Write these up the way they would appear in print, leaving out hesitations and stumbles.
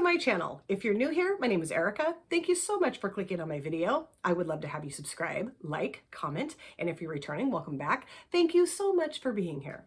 my channel. If you're new here, my name is Erica. Thank you so much for clicking on my video. I would love to have you subscribe, like, comment, and if you're returning, welcome back. Thank you so much for being here.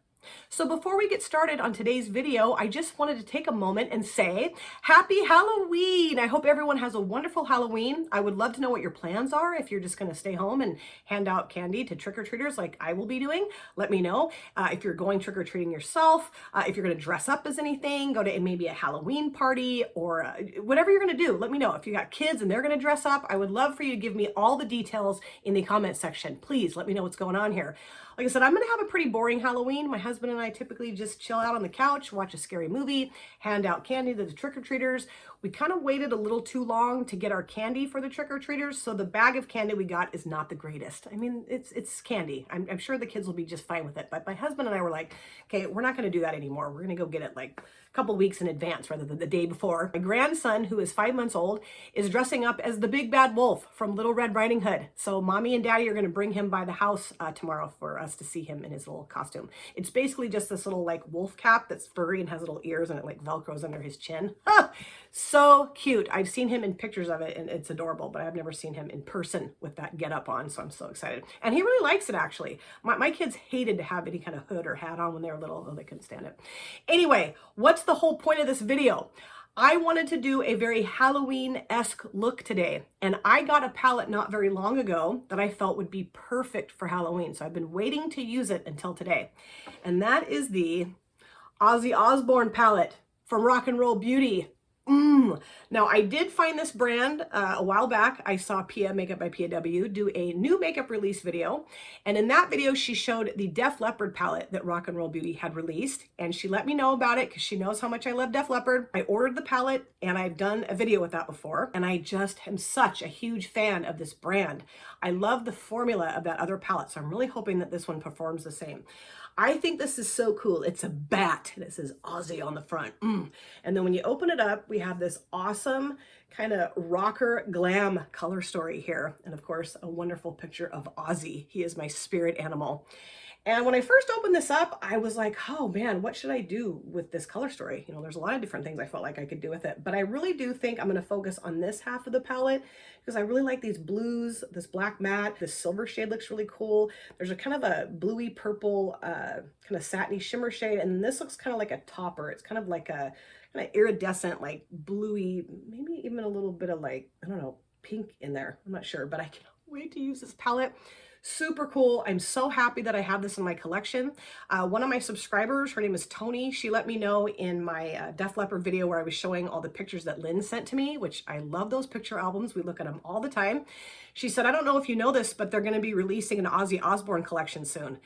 So before we get started on today's video, I just wanted to take a moment and say Happy Halloween! I hope everyone has a wonderful Halloween. I would love to know what your plans are. If you're just going to stay home and hand out candy to trick-or-treaters like I will be doing, let me know. If you're going trick-or-treating yourself, if you're going to dress up as anything, go to maybe a Halloween party or whatever you're going to do, let me know. If you got kids and they're going to dress up, I would love for you to give me all the details in the comment section. Please let me know what's going on here. Like I said, I'm going to have a pretty boring Halloween. My husband and I typically just chill out on the couch, watch a scary movie, hand out candy to the trick-or-treaters. We kind of waited a little too long to get our candy for the trick-or-treaters, so the bag of candy we got is not the greatest. I mean, it's candy. I'm sure the kids will be just fine with it, but my husband and I were like, okay, we're not going to do that anymore. We're going to go get it like a couple weeks in advance rather than the day before. My grandson, who is 5 months old, is dressing up as the big bad wolf from Little Red Riding Hood. So mommy and daddy are going to bring him by the house tomorrow for us to see him in his little costume. It's basically just this little like wolf cap that's furry and has little ears and it like velcros under his chin. So cute. I've seen him in pictures of it and it's adorable, but I've never seen him in person with that getup on, so I'm so excited. And he really likes it, actually. My kids hated to have any kind of hood or hat on when they were little. Oh, they couldn't stand it. Anyway, what's the whole point of this video? I wanted to do a very Halloween-esque look today, and I got a palette not very long ago that I felt would be perfect for Halloween, so I've been waiting to use it until today. And that is the Ozzy Osbourne palette from rock'n'rollbeauty. Now, I did find this brand a while back. I saw Pia, Makeup by PAW, do a new makeup release video. And in that video, she showed the Def Leppard palette that rock'n'rollbeauty had released. And she let me know about it because she knows how much I love Def Leppard. I ordered the palette and I've done a video with that before. And I just am such a huge fan of this brand. I love the formula of that other palette. So I'm really hoping that this one performs the same. I think this is so cool. It's a bat and it says Ozzy on the front. And then when you open it up, we have this awesome kind of rocker glam color story here. And of course, a wonderful picture of Ozzy. He is my spirit animal. And when I first opened this up, I was like, oh man, what should I do with this color story? You know, there's a lot of different things I felt like I could do with it, but I really do think I'm going to focus on this half of the palette because I really like these blues, this black matte, this silver shade looks really cool. There's a kind of a bluey purple, kind of satiny shimmer shade. And this looks kind of like a topper. It's kind of like a kind of iridescent, like bluey, maybe even a little bit of like, I don't know, pink in there. I'm not sure, but I can't wait to use this palette. Super cool. I'm so happy that I have this in my collection. One of my subscribers, her name is Tony, she let me know in my Def Leppard video where I was showing all the pictures that Lynn sent to me, which I love those picture albums. We look at them all the time. She said, I don't know if you know this, but they're going to be releasing an Ozzy Osbourne collection soon.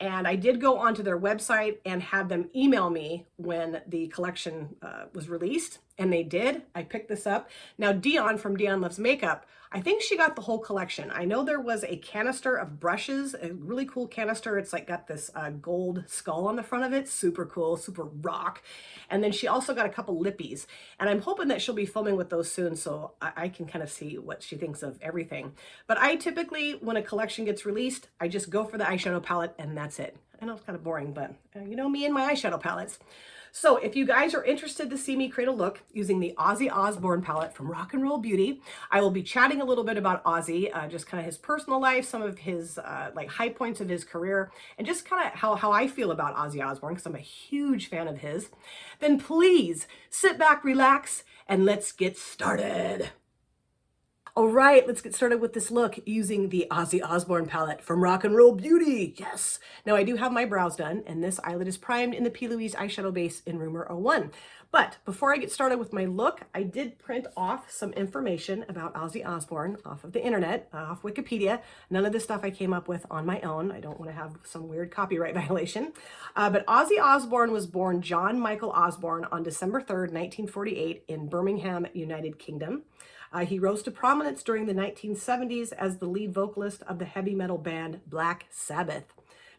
And I did go onto their website and had them email me when the collection was released, and they did. I picked this up. Now, Dion from Dion Loves Makeup, I think she got the whole collection. I know there was a canister of brushes, a really cool canister. It's like got this gold skull on the front of it. Super cool, super rock. And then she also got a couple lippies. And I'm hoping that she'll be filming with those soon so I can kind of see what she thinks of everything. But I typically, when a collection gets released, I just go for the eyeshadow palette and that's it. I know it's kind of boring, but you know me and my eyeshadow palettes. So if you guys are interested to see me create a look using the Ozzy Osbourne palette from rock'n'rollbeauty, I will be chatting a little bit about Ozzy, just kind of his personal life, some of his like high points of his career, and just kind of how I feel about Ozzy Osbourne because I'm a huge fan of his. Then please sit back, relax, and let's get started. All right, let's get started with this look using the Ozzy Osbourne palette from rock'n'rollbeauty. Yes. Now I do have my brows done and this eyelid is primed in the P. Louise eyeshadow base in Rumor 01. But before I get started with my look, I did print off some information about Ozzy Osbourne off of the internet, off Wikipedia. None of this stuff I came up with on my own. I don't want to have some weird copyright violation. But Ozzy Osbourne was born John Michael Osbourne on December 3rd, 1948 in Birmingham, United Kingdom. He rose to prominence during the 1970s as the lead vocalist of the heavy metal band Black Sabbath,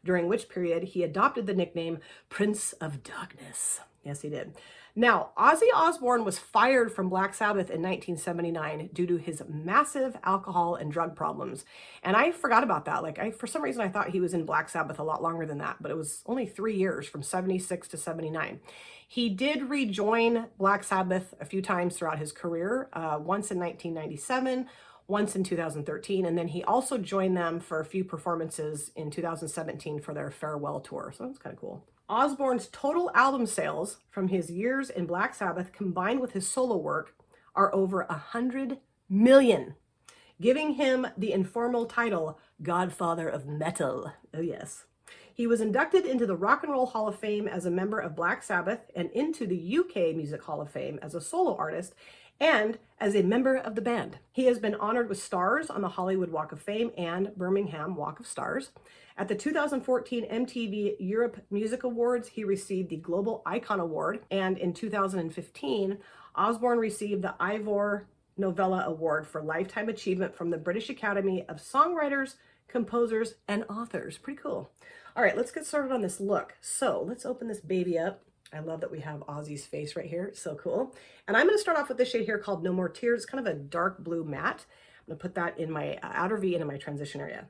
during which period he adopted the nickname Prince of Darkness. Yes, he did. Now, Ozzy Osbourne was fired from Black Sabbath in 1979 due to his massive alcohol and drug problems. And I forgot about that. For some reason, I thought he was in Black Sabbath a lot longer than that, but it was only 3 years, from 76 to 79. He did rejoin Black Sabbath a few times throughout his career, once in 1997, once in 2013, and then he also joined them for a few performances in 2017 for their farewell tour. So that's kind of cool. Osbourne's total album sales from his years in Black Sabbath combined with his solo work are over 100 million, giving him the informal title Godfather of Metal. Oh yes. He was inducted into the Rock and Roll Hall of Fame as a member of Black Sabbath and into the UK Music Hall of Fame as a solo artist and as a member of the band. He has been honored with stars on the Hollywood Walk of Fame and Birmingham Walk of Stars. At the 2014 MTV Europe Music Awards, he received the Global Icon Award, and in 2015, Osbourne received the Ivor Novella Award for Lifetime Achievement from the British Academy of Songwriters, Composers, and Authors. Pretty cool. All right, let's get started on this look. So let's open this baby up. I love that we have Ozzy's face right here. It's so cool. And I'm going to start off with this shade here called No More Tears. It's kind of a dark blue matte. I'm going to put that in my outer V and in my transition area.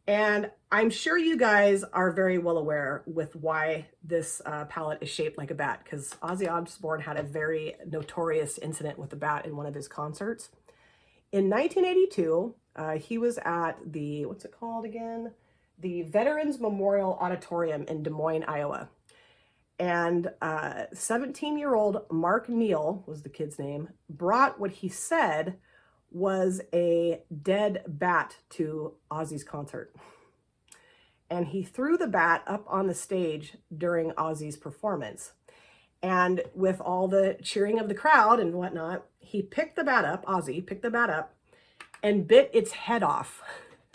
And I'm sure you guys are very well aware with why this palette is shaped like a bat, because Ozzy Osbourne had a very notorious incident with the bat in one of his concerts. In 1982, he was at the, what's it called again? The Veterans Memorial Auditorium in Des Moines, Iowa. And 17-year-old Mark Neal was the kid's name, brought what he said was a dead bat to Ozzy's concert. And he threw the bat up on the stage during Ozzy's performance. And with all the cheering of the crowd and whatnot, he picked the bat up, Ozzy picked the bat up, and bit its head off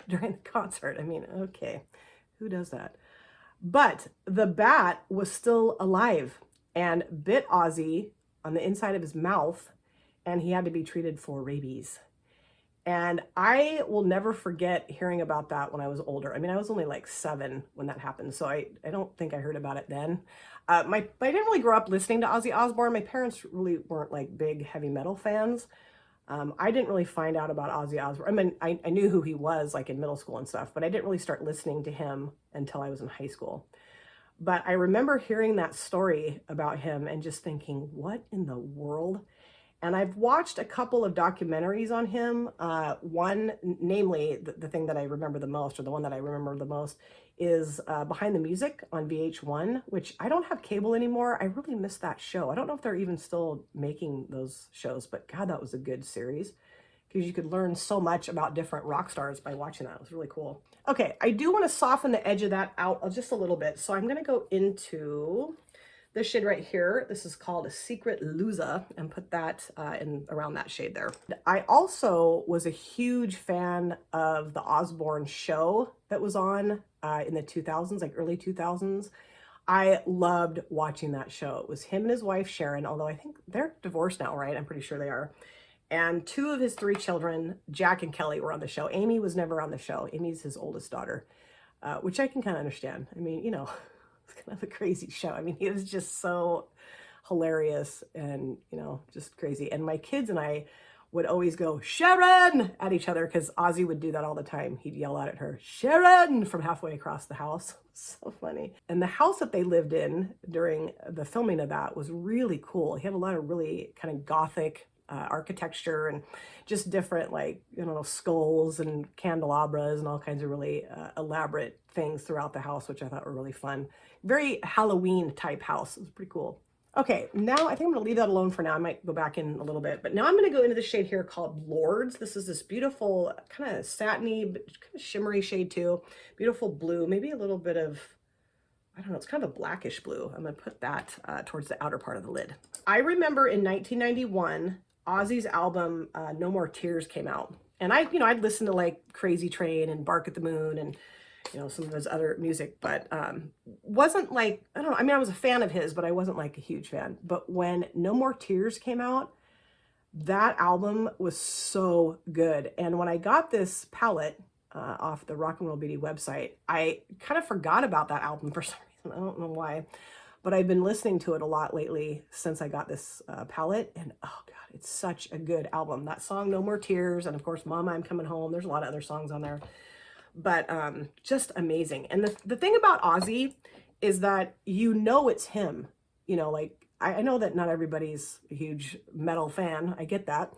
during the concert. I mean, okay, who does that? But the bat was still alive and bit Ozzy on the inside of his mouth, and he had to be treated for rabies. And I will never forget hearing about that when I was older. I mean, I was only like 7 when that happened, so I don't think I heard about it then. I didn't really grow up listening to Ozzy Osbourne. My parents really weren't like big heavy metal fans. I didn't really find out about Ozzy Osbourne. I mean, I knew who he was like in middle school and stuff, but I didn't really start listening to him until I was in high school. But I remember hearing that story about him and just thinking, what in the world? And I've watched a couple of documentaries on him. One, namely, the thing that I remember the most, or the one that I remember the most, is Behind the Music on VH1, which I don't have cable anymore. I really miss that show. I don't know if they're even still making those shows, but God, that was a good series, because you could learn so much about different rock stars by watching that. It was really cool. Okay, I do want to soften the edge of that out just a little bit. So I'm going to go into this shade right here. This is called a Secret Loser, and put that in around that shade there. I also was a huge fan of the Osbourne show that was on in the 2000s, like early 2000s. I loved watching that show. It was him and his wife, Sharon, although I think they're divorced now, right? I'm pretty sure they are. And 2 of his 3 children, Jack and Kelly, were on the show. Amy was never on the show. Amy's his oldest daughter, which I can kind of understand. I mean, you know, it's kind of a crazy show. I mean, he was just so hilarious and, you know, just crazy. And my kids and I would always go, Sharon, at each other, because Ozzy would do that all the time. He'd yell out at her, Sharon, from halfway across the house. So funny. And the house that they lived in during the filming of that was really cool. He had a lot of really kind of gothic architecture and just different, like, you know, skulls and candelabras and all kinds of really elaborate things throughout the house, which I thought were really fun. Very Halloween type house. It was pretty cool. Okay, now I think I'm going to leave that alone for now. I might go back in a little bit, but now I'm going to go into the shade here called Lords. This is this beautiful kind of satiny, but kind of shimmery shade too. Beautiful blue, maybe a little bit of, I don't know, it's kind of a blackish blue. I'm going to put that towards the outer part of the lid. I remember in 1991, Ozzy's album No More Tears came out. And I'd listen to like Crazy Train and Bark at the Moon and, you know, some of his other music, but wasn't like, I don't know, I mean, I was a fan of his, but I wasn't like a huge fan. But when No More Tears came out, that album was so good. And when I got this palette off the Rock and Roll Beauty website, I kind of forgot about that album for some reason. I don't know why. but I've been listening to it a lot lately since I got this palette, and oh God, it's such a good album. That song, No More Tears, and of course, Mama, I'm Coming Home. There's a lot of other songs on there, but just amazing. And the thing about Ozzy is that you know it's him. You know, like, I know that not everybody's a huge metal fan. I get that.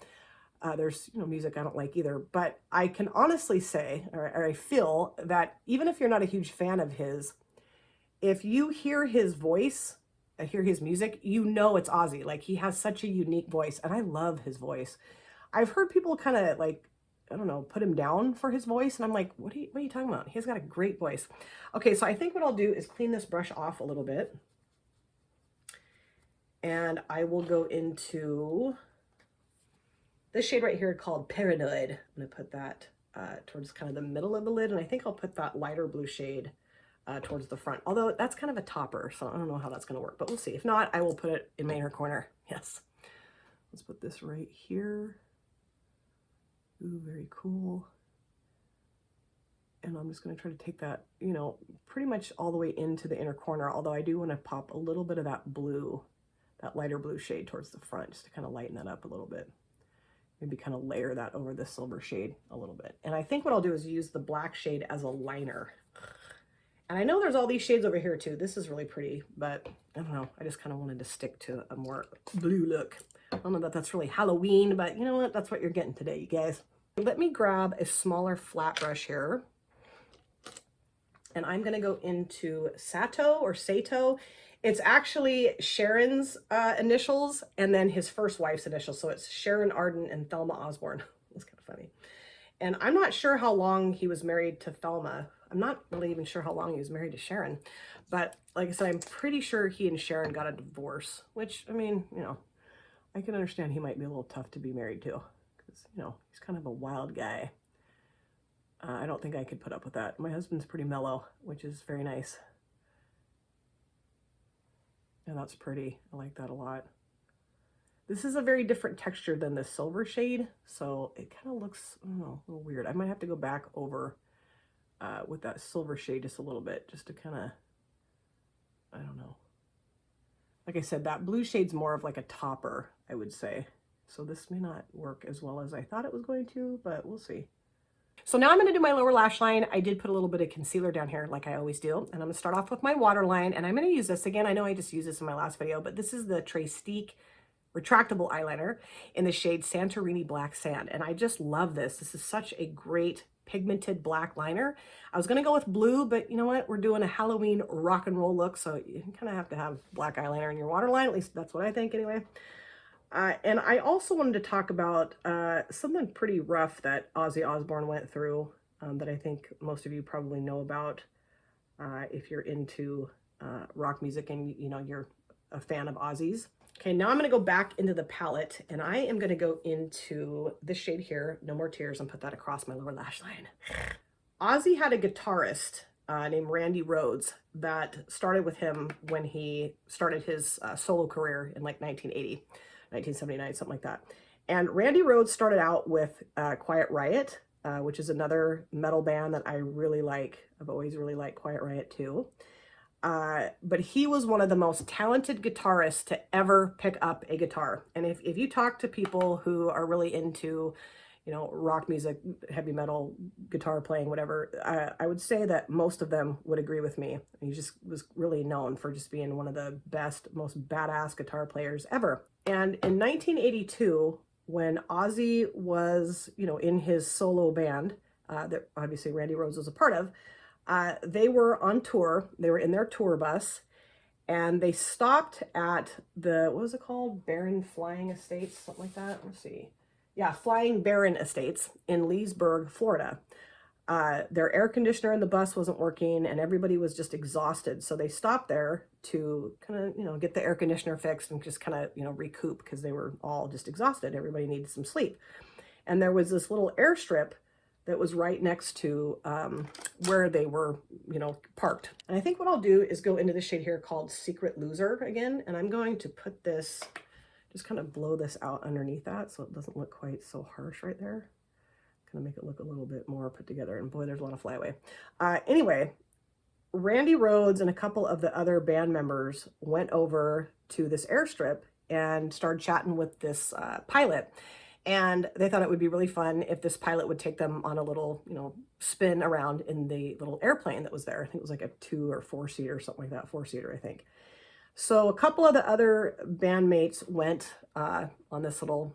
There's, you know, music I don't like either, but I can honestly say, or I feel that even if you're not a huge fan of his, if you hear his voice, hear his music, you know it's Ozzy. Like, he has such a unique voice, and I love his voice. I've heard people kind of like, I don't know, put him down for his voice, and I'm like, what are you talking about? He's got a great voice. Okay, so I think what I'll do is clean this brush off a little bit, and I will go into this shade right here called Paranoid. I'm going to put that towards kind of the middle of the lid, and I think I'll put that lighter blue shade towards the front. Although that's kind of a topper, so I don't know how that's going to work, but we'll see. If not, I will put it in my inner corner. Yes. Let's put this right here. Ooh, very cool. And I'm just going to try to take that, you know, pretty much all the way into the inner corner, although I do want to pop a little bit of that blue, that lighter blue shade towards the front, just to kind of lighten that up a little bit. Maybe kind of layer that over the silver shade a little bit. And I think what I'll do is use the black shade as a liner. And I know there's all these shades over here too. This is really pretty, but I don't know. I just kind of wanted to stick to a more blue look. I don't know that that's really Halloween, but you know what? That's what you're getting today, you guys. Let me grab a smaller flat brush here. And I'm going to go into Sato or Sato. It's actually Sharon's initials and then his first wife's initials. So it's Sharon Arden and Thelma Osbourne. That's kind of funny. And I'm not sure how long he was married to Thelma. I'm not really even sure how long he was married to Sharon. But like I said, I'm pretty sure he and Sharon got a divorce, which, I mean, you know, I can understand he might be a little tough to be married to because, you know, he's kind of a wild guy. I don't think I could put up with that. My husband's pretty mellow, which is very nice. And that's pretty. I like that a lot. This is a very different texture than the silver shade, so it kind of looks, I don't know, a little weird. I might have to go back over with that silver shade just a little bit, just to kind of, I don't know. Like I said, that blue shade's more of like a topper, I would say. So this may not work as well as I thought it was going to, but we'll see. So now I'm going to do my lower lash line. I did put a little bit of concealer down here like I always do. And I'm going to start off with my waterline. And I'm going to use this again. I know I just used this in my last video, but this is the Trestique retractable eyeliner in the shade Santorini Black Sand. And I just love this. This is such a great pigmented black liner. I was going to go with blue, but you know what? We're doing a Halloween rock and roll look. So you kind of have to have black eyeliner in your waterline. At least that's what I think anyway. And I also wanted to talk about something pretty rough that Ozzy Osbourne went through that I think most of you probably know about if you're into rock music and you know you're a fan of Ozzy's. Okay, now I'm going to go back into the palette and I am going to go into this shade here, No More Tears, and put that across my lower lash line. Ozzy had a guitarist named Randy Rhoads that started with him when he started his solo career in like 1980. 1979, something like that. And Randy Rhoads started out with Quiet Riot, which is another metal band that I really like. I've always really liked Quiet Riot too. But he was one of the most talented guitarists to ever pick up a guitar. And if you talk to people who are really into, you know, rock music, heavy metal, guitar playing, whatever, I would say that most of them would agree with me. He just was really known for just being one of the best, most badass guitar players ever. And in 1982, when Ozzy was, you know, in his solo band, that obviously Randy Rhoads was a part of, they were on tour. They were in their tour bus, and they stopped at the, what was it called? Baron Flying Estates, something like that. Let's see. Yeah, Flying Baron Estates in Leesburg, Florida. Their air conditioner in the bus wasn't working and everybody was just exhausted. So they stopped there to kind of, you know, get the air conditioner fixed and just kind of, you know, recoup because they were all just exhausted. Everybody needed some sleep. And there was this little airstrip that was right next to where they were, you know, parked. And I think what I'll do is go into this shade here called Secret Loser again. And I'm going to put this, just kind of blow this out underneath that so it doesn't look quite so harsh right there. Kind of make it look a little bit more put together. And boy, there's a lot of flyaway. Anyway, Randy Rhoads and a couple of the other band members went over to this airstrip and started chatting with this pilot. And they thought it would be really fun if this pilot would take them on a little, spin around in the little airplane that was there. I think it was like a 2 or 4 seater or something like that, 4-seater, I think. So a couple of the other bandmates went on this little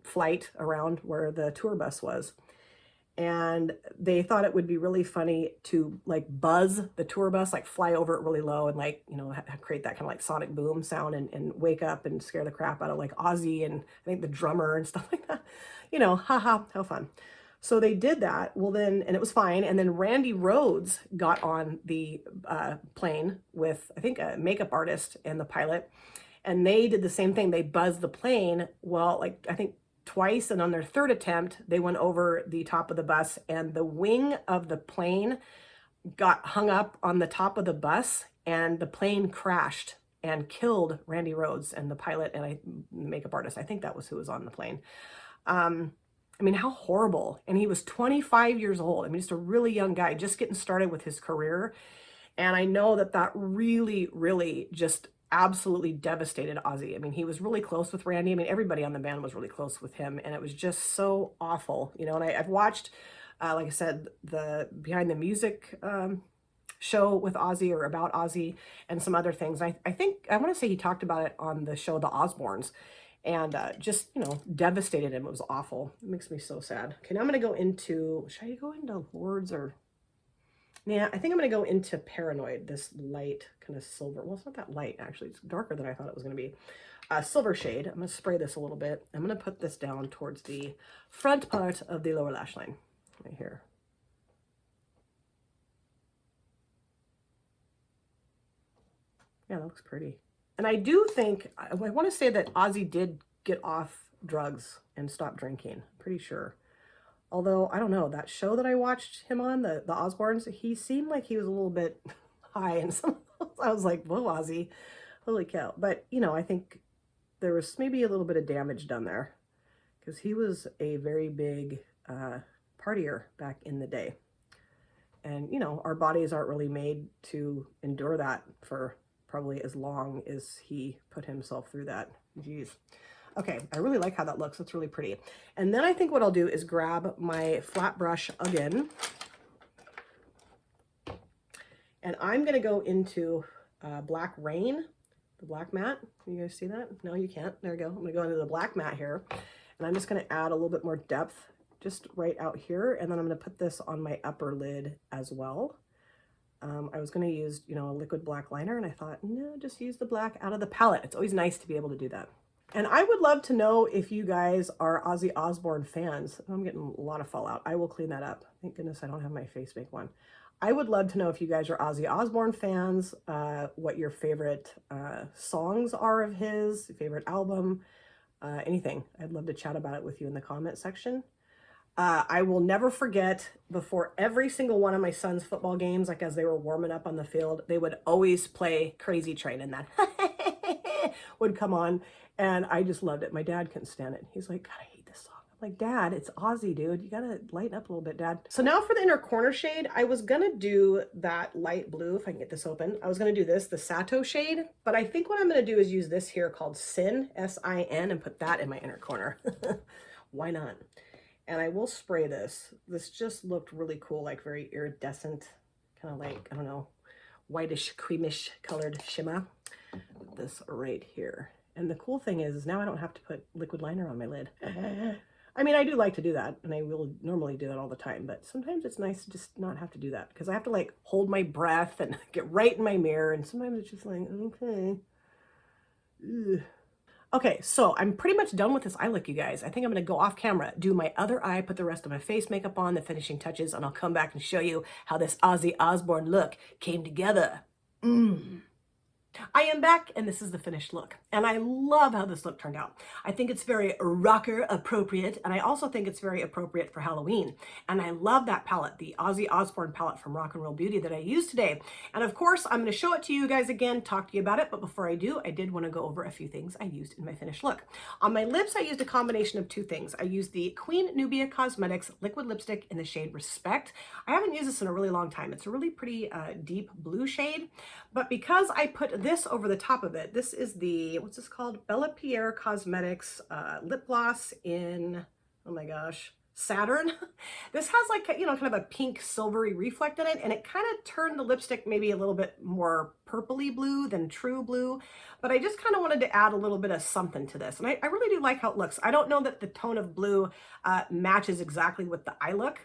flight around where the tour bus was. And they thought it would be really funny to like buzz the tour bus, like fly over it really low and like, create that kind of like sonic boom sound and wake up and scare the crap out of like Ozzy and I think the drummer and stuff like that. Haha, how fun. So they did that. Well then, and it was fine. And then Randy Rhoads got on the plane with, I think, a makeup artist and the pilot. And they did the same thing. They buzzed the plane. Well, like, I think twice. And on their third attempt, they went over the top of the bus and the wing of the plane got hung up on the top of the bus and the plane crashed and killed Randy Rhoads and the pilot and the makeup artist. I think that was who was on the plane. I mean, how horrible. And he was 25 years old. I mean, just a really young guy, just getting started with his career. And I know that really, really just absolutely devastated Ozzy. I mean, he was really close with Randy. I mean, everybody on the band was really close with him. And it was just so awful, and I've watched, like I said, the Behind the Music show with Ozzy or about Ozzy and some other things. I think, I want to say he talked about it on the show, The Osbournes. And just, devastated him. It was awful. It makes me so sad. Okay, now I'm going to go into, should I go into Lords or, yeah, I think I'm going to go into Paranoid, this light kind of silver. Well, it's not that light, actually. It's darker than I thought it was going to be. Silver shade. I'm going to spray this a little bit. I'm going to put this down towards the front part of the lower lash line, right here. Yeah, that looks pretty. And I do think, I want to say that Ozzy did get off drugs and stop drinking. Pretty sure. Although, I don't know, that show that I watched him on, the Osbournes, he seemed like he was a little bit high. And I was like, whoa, Ozzy, holy cow. But, I think there was maybe a little bit of damage done there. Because he was a very big partier back in the day. And, our bodies aren't really made to endure that for probably as long as he put himself through that. Jeez. Okay, I really like how that looks. It's really pretty. And then I think what I'll do is grab my flat brush again. And I'm going to go into Black Rain, the black matte. Can you guys see that? No, you can't. There we go. I'm going to go into the black matte here. And I'm just going to add a little bit more depth just right out here. And then I'm going to put this on my upper lid as well. I was going to use, a liquid black liner, and I thought, no, just use the black out of the palette. It's always nice to be able to do that. And I would love to know if you guys are Ozzy Osbourne fans. I'm getting a lot of fallout. I will clean that up. Thank goodness I don't have my face make one. I would love to know if you guys are Ozzy Osbourne fans, what your favorite songs are of his, favorite album, anything. I'd love to chat about it with you in the comment section. I will never forget, before every single one of my son's football games, like as they were warming up on the field, they would always play Crazy Train, and that would come on, and I just loved it. My dad couldn't stand it. He's like, God, I hate this song. I'm like, Dad, it's Ozzy, dude. You gotta lighten up a little bit, Dad. So now for the inner corner shade, I was gonna do that light blue, if I can get this open. I was gonna do this, the Sato shade, but I think what I'm gonna do is use this here called Sin, S-I-N, and put that in my inner corner. Why not? And I will spray this. This just looked really cool, like very iridescent, kind of like, I don't know, whitish, creamish colored shimmer. Put this right here. And the cool thing is now I don't have to put liquid liner on my lid. I mean, I do like to do that, and I will normally do that all the time, but sometimes it's nice to just not have to do that, because I have to like hold my breath and get right in my mirror, and sometimes it's just like, okay. Ugh. Okay, so I'm pretty much done with this eye look, you guys. I think I'm going to go off camera, do my other eye, put the rest of my face makeup on, the finishing touches, and I'll come back and show you how this Ozzy Osbourne look came together. I am back, and this is the finished look, and I love how this look turned out. I think it's very rocker appropriate, and I also think it's very appropriate for Halloween. And I love that palette, the Ozzy Osbourne palette from Rollbeauty that I used today. And of course, I'm going to show it to you guys again, talk to you about it, but before I do, I did want to go over a few things I used in my finished look. On my lips, I used a combination of two things. I used the Queen Nubia Cosmetics liquid lipstick in the shade Respect. I haven't used this in a really long time. It's a really pretty deep blue shade, but because I put this over the top of it, this is the, what's this called? Bella Pierre Cosmetics lip gloss in, oh my gosh, Saturn. This has like, you know, kind of a pink silvery reflect in it, and it kind of turned the lipstick maybe a little bit more purpley blue than true blue, but I just kind of wanted to add a little bit of something to this, and I really do like how it looks. I don't know that the tone of blue matches exactly with the eye look.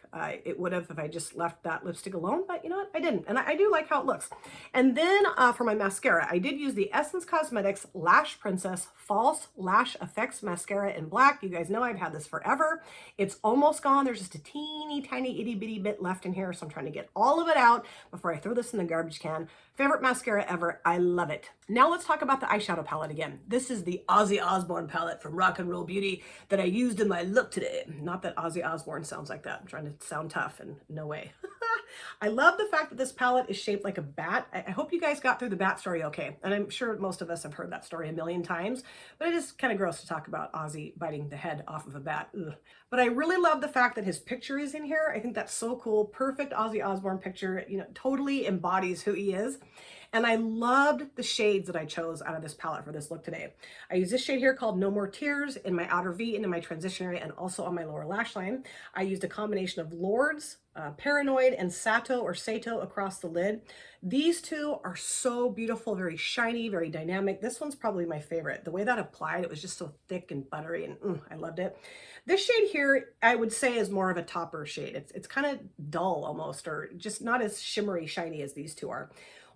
It would have if I just left that lipstick alone, but you know what, I didn't, and I do like how it looks. And then for my mascara, I did use the Essence Cosmetics Lash Princess False Lash Effects Mascara in black. You guys know I've had this forever. It's almost gone. There's just a teeny tiny itty bitty bit left in here, so I'm trying to get all of it out before I throw this in the garbage can. Favorite mascara ever. I love it. Now let's talk about the eyeshadow palette again. This is the Ozzy Osbourne palette from Rollbeauty that I used in my look today. Not that Ozzy Osbourne sounds like that. I'm trying to sound tough, and no way. I love the fact that this palette is shaped like a bat. I hope you guys got through the bat story okay. And I'm sure most of us have heard that story a million times, but it is kind of gross to talk about Ozzy biting the head off of a bat. Ugh. But I really love the fact that his picture is in here. I think that's so cool. Perfect Ozzy Osbourne picture, you know, totally embodies who he is. And I loved the shades that I chose out of this palette for this look today. I used this shade here called No More Tears in my outer V and in my transition area, and also on my lower lash line. I used a combination of Lords, Paranoid, and Sato across the lid. These two are so beautiful, very shiny, very dynamic. This one's probably my favorite. The way that applied, it was just so thick and buttery, and I loved it. This shade here, I would say, is more of a topper shade. It's kind of dull almost, or just not as shimmery, shiny as these two are.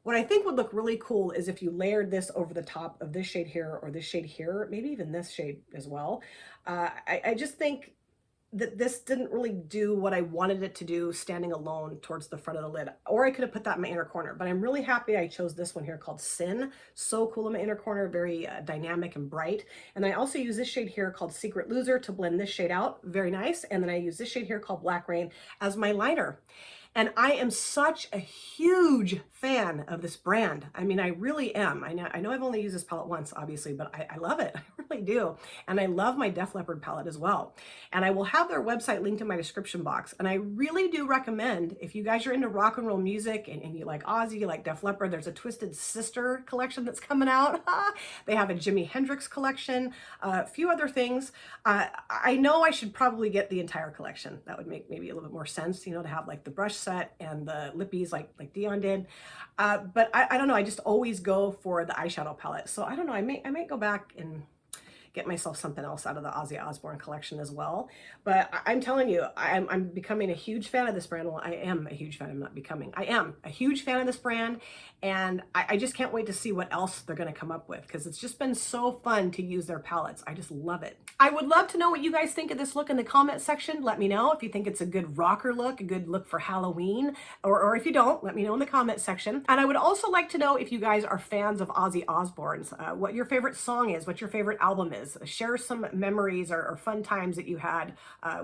What I think would look really cool is if you layered this over the top of this shade here or this shade here, maybe even this shade as well. I just think that this didn't really do what I wanted it to do standing alone towards the front of the lid. Or I could have put that in my inner corner, but I'm really happy I chose this one here called Sin. So cool in my inner corner, very dynamic and bright. And I also use this shade here called Secret Loser to blend this shade out, very nice. And then I use this shade here called Black Rain as my liner. And I am such a huge fan of this brand. I mean, I really am. I know I've only used this palette once, obviously, but I love it. I really do. And I love my Def Leppard palette as well. And I will have their website linked in my description box. And I really do recommend, if you guys are into rock and roll music and you like Ozzy, you like Def Leppard, there's a Twisted Sister collection that's coming out. They have a Jimi Hendrix collection, a few other things. I know I should probably get the entire collection. That would make maybe a little bit more sense, you know, to have like the brush set and the lippies like Dion did. But I don't know, I just always go for the eyeshadow palette. So I don't know, I might go back and get myself something else out of the Ozzy Osbourne collection as well. But I'm telling you, I'm becoming a huge fan of this brand. Well, I am a huge fan. I'm not becoming. I am a huge fan of this brand, and I just can't wait to see what else they're going to come up with, because it's just been so fun to use their palettes. I just love it. I would love to know what you guys think of this look in the comment section. Let me know if you think it's a good rocker look, a good look for Halloween, or if you don't, let me know in the comment section. And I would also like to know if you guys are fans of Ozzy Osbourne's, what your favorite song is, what your favorite album is. Share some memories or fun times that you had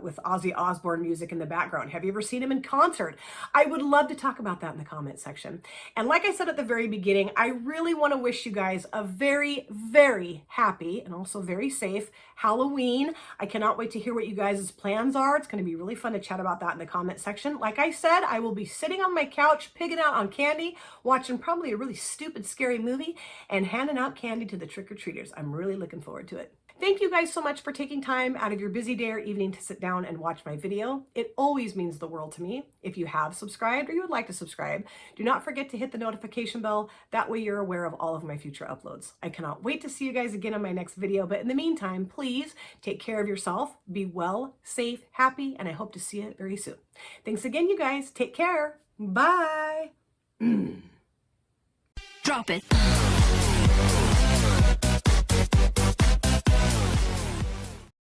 with Ozzy Osbourne music in the background. Have you ever seen him in concert? I would love to talk about that in the comment section. And like I said at the very beginning, I really want to wish you guys a very, very happy and also very safe Halloween. I cannot wait to hear what you guys' plans are. It's going to be really fun to chat about that in the comment section. Like I said, I will be sitting on my couch, pigging out on candy, watching probably a really stupid, scary movie, and handing out candy to the trick-or-treaters. I'm really looking forward to it. Thank you guys so much for taking time out of your busy day or evening to sit down and watch my video. It always means the world to me. If you have subscribed or you would like to subscribe, do not forget to hit the notification bell. That way you're aware of all of my future uploads. I cannot wait to see you guys again on my next video, but in the meantime, please take care of yourself, be well, safe, happy, and I hope to see you very soon. Thanks again, you guys. Take care. Bye. Drop it.